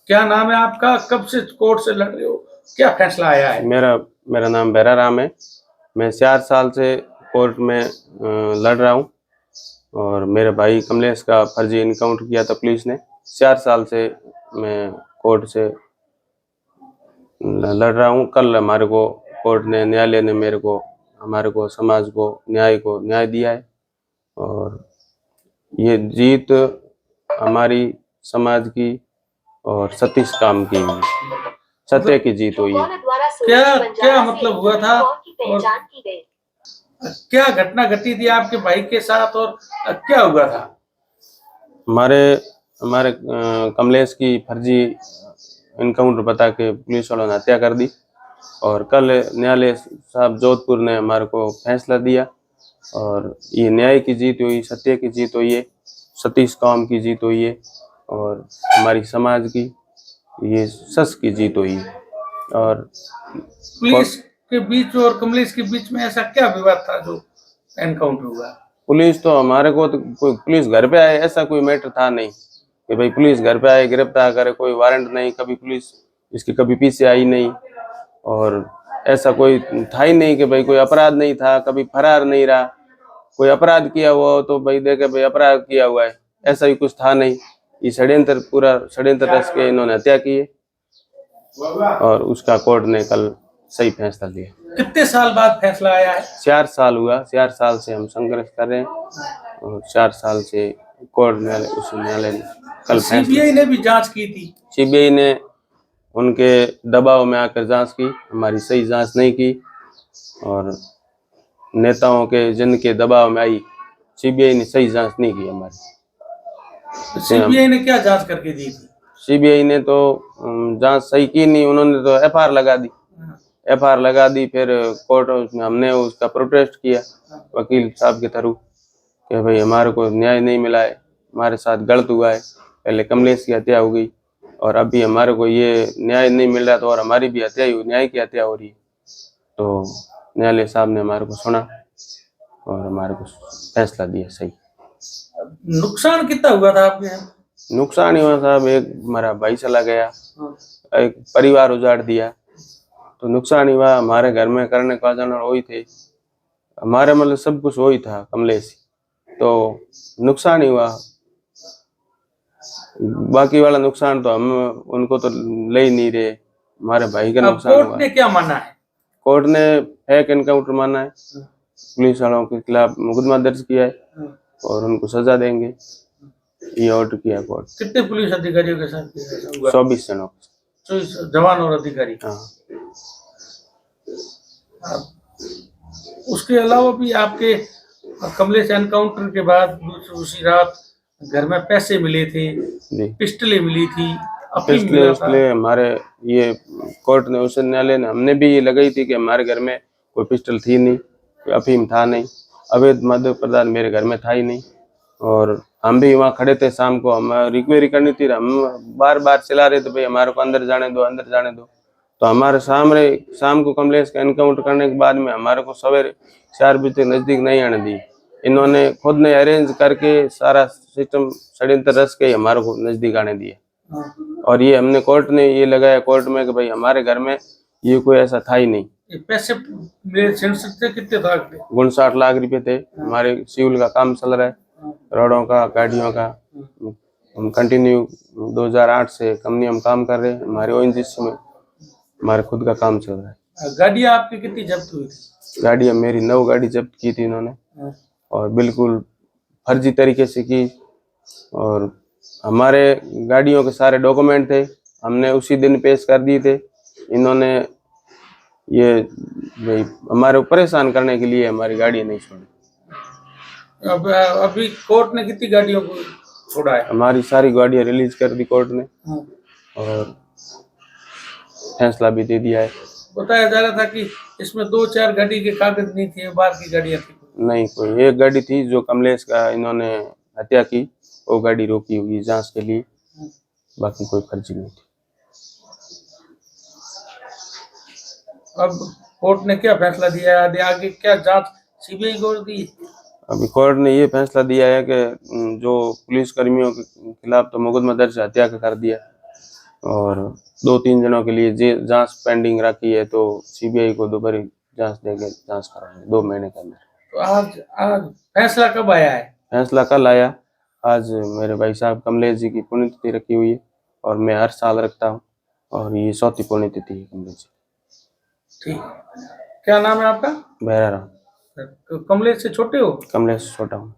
क्या नाम है आपका? कब से कोर्ट से लड़ रहे हो? क्या फैसला आया है? मेरा मेरा नाम बैरा राम है। मैं 4 साल से कोर्ट में लड़ रहा हूँ और मेरे भाई कमलेश का फर्जी इनकाउंटर किया था पुलिस ने। 4 साल से मैं कोर्ट से लड़ रहा हूँ। कल हमारे को कोर्ट ने, न्यायालय ने हमारे को समाज को न्याय दिया है और ये जीत हमारी समाज की और सतीश काम की हुई, सत्य की जीत हुई है। क्या क्या मतलब हुआ था और क्या घटना घटी थी आपके भाई के साथ और क्या हुआ था? हमारे कमलेश की फर्जी इनकाउंटर बता के पुलिस वालों ने हत्या कर दी और कल न्यायालय साहब जोधपुर ने हमारे को फैसला दिया और ये न्याय की जीत हुई, सत्य की जीत हुई है, सतीश काम की जीत हुई है और हमारी समाज की ये सस की जीत हुई है। और पुलिस के बीच और कमलेश के बीच में ऐसा क्या विवाद था जो एनकाउंटर हुआ? पुलिस तो हमारे को तो कोई पुलिस घर पे आए ऐसा कोई मैटर था नहीं कि भाई पुलिस घर पे आए गिरफ्तार करे, कोई वारंट नहीं, कभी पुलिस इसके कभी पीछे आई नहीं और ऐसा कोई था ही नहीं कि भाई कोई अपराध नहीं था, कभी फरार नहीं रहा। कोई अपराध किया हुआ हो तो भाई देखे भाई अपराध किया हुआ है, ऐसा भी कुछ था नहीं। ये षड्यंत्र, पूरा षड्यंत्र रच के इन्होंने हत्या की है और उसका कोर्ट ने कल सही फैसला दिया। कितने साल बाद फैसला आया है? 4 साल हुआ। 4 साल से हम संघर्ष कर रहे हैं और 4 साल से कोर्ट न्यायालय, उस न्यायालय ने कल सीबीआई ने भी जांच की थी। सीबीआई ने उनके दबाव में आकर जांच की, हमारी सही जांच नहीं की और नेताओं के जिनके दबाव में आई, सीबीआई ने सही जांच नहीं की हमारी। सीबीआई ने क्या जांच करके दी थी? सीबीआई ने तो जांच सही की नहीं, उन्होंने तो एफआईआर लगा दी। एफआईआर लगा दी, फिर कोर्ट में हमने उसका प्रोटेस्ट किया वकील साहब के थ्रू कि भाई हमारे को न्याय नहीं मिला है, हमारे साथ गलत हुआ है, पहले कमलेश की हत्या हो गई और अभी हमारे को ये न्याय नहीं मिल रहा, तो और हमारी भी हत्या ही, न्याय की हत्या हो रही है। तो न्यायालय साहब ने हमारे को सुना और हमारे को फैसला दिया सही। नुकसान कितना हुआ था आपके यहाँ? नुकसान हुआ साहब, एक हमारा भाई चला गया, एक परिवार उजाड़ दिया, तो नुकसान हुआ। हमारे घर में करने का जाना वही थे, हमारे मतलब सब कुछ वही था कमलेश, तो नुकसान ही हुआ। बाकी वाला नुकसान तो हम उनको तो ले ही नहीं रहे, हमारे भाई का नुकसान हुआ। कोर्ट ने क्या माना है? कोर्ट ने फेक एनकाउंटर माना है, पुलिस वालों के खिलाफ मुकदमा दर्ज किया है और उनको सजा देंगे, ये ऑर्डर किया कोर्ट। कितने पुलिस अधिकारियों के साथ किया? 24 जनों, 24 जवान और अधिकारी। हाँ। उसके अलावा भी आपके कमलेश एनकाउंटर के बाद उसी रात घर में पैसे मिले थे, पिस्टलें मिली थी, पिस्टलें हमारे ये कोर्ट ने, उस न्यायालय ने, हमने भी ये लगाई थी कि हमारे घर में कोई पिस्टल थी नहीं, कोई अफीम था नहीं, अवैध मद्य पदार्थ मेरे घर में था ही नहीं और हम भी वहाँ खड़े थे। शाम को हम रिक्वेरी करनी थी, हम बार बार चिल्ला रहे थे भाई हमारे को अंदर जाने दो, अंदर जाने दो। तो हमारे सामने शाम को कमलेश का एनकाउंटर करने के बाद में हमारे को सवेरे 4 बजे तक नजदीक नहीं आने दी। इन्होंने खुद ने अरेंज करके सारा सिस्टम षड्यंत्र रच के हमारे को नजदीक आने दिया और ये हमने कोर्ट ने ये लगाया कोर्ट में कि भाई हमारे घर में ये कोई ऐसा था ही नहीं। पैसे कितने था? 59 लाख रुपए थे। हमारे सिविल का काम चल रहा है, रोडों का, गाड़ियों का, हम कंटिन्यू 2008 से कंपनी हम काम कर रहे हैं, हमारे ओएनजीसी में हमारे खुद का काम चल रहा है। गाड़ियां आपकी कितनी जब्त हुई थी? गाड़ियां मेरी 9 गाड़ी जब्त की थी इन्होंने और बिल्कुल फर्जी तरीके से की और हमारे गाड़ियों के सारे डॉक्यूमेंट थे, हमने उसी दिन पेश कर दिए थे। इन्होंने ये भाई हमारे परेशान करने के लिए हमारी गाड़ी नहीं छोड़ी। अभी कोर्ट ने कितनी गाड़ियों को छोड़ा है? हमारी सारी गाड़ियां रिलीज कर दी कोर्ट ने और फैसला भी दे दिया है। बताया जा रहा था कि इसमें 2-4 गाड़ी के कागज नहीं थे, बाहर की गाड़ियां थी। नहीं, कोई एक गाड़ी थी जो कमलेश का इन्होंने हत्या की, वो गाड़ी रोकी हुई जांच के लिए, बाकी कोई फर्जी नहीं थी। अब कोर्ट ने क्या फैसला दिया है? आगे क्या जांच सीबीआई को दी? अभी कोर्ट ने ये फैसला दिया है कि जो पुलिस कर्मियों के खिलाफ तो मुकदमा दर्ज हत्या का कर दिया और 2-3 जनों के लिए जांच पेंडिंग रखी है, तो सीबीआई को दोबारा जांच देके जांच कराएंगे 2 महीने के अंदर। तो आज फैसला कब आया है? फैसला कल आया। आज मेरे भाई साहब कमलेश जी की पुण्यतिथि रखी हुई है और मैं हर साल रखता हूँ, और ये 4थी पुण्यतिथि है कमलेश जी। ठीक, क्या नाम है आपका? बहरा राम। कमलेश से छोटे हो? कमलेश छोटा हूँ।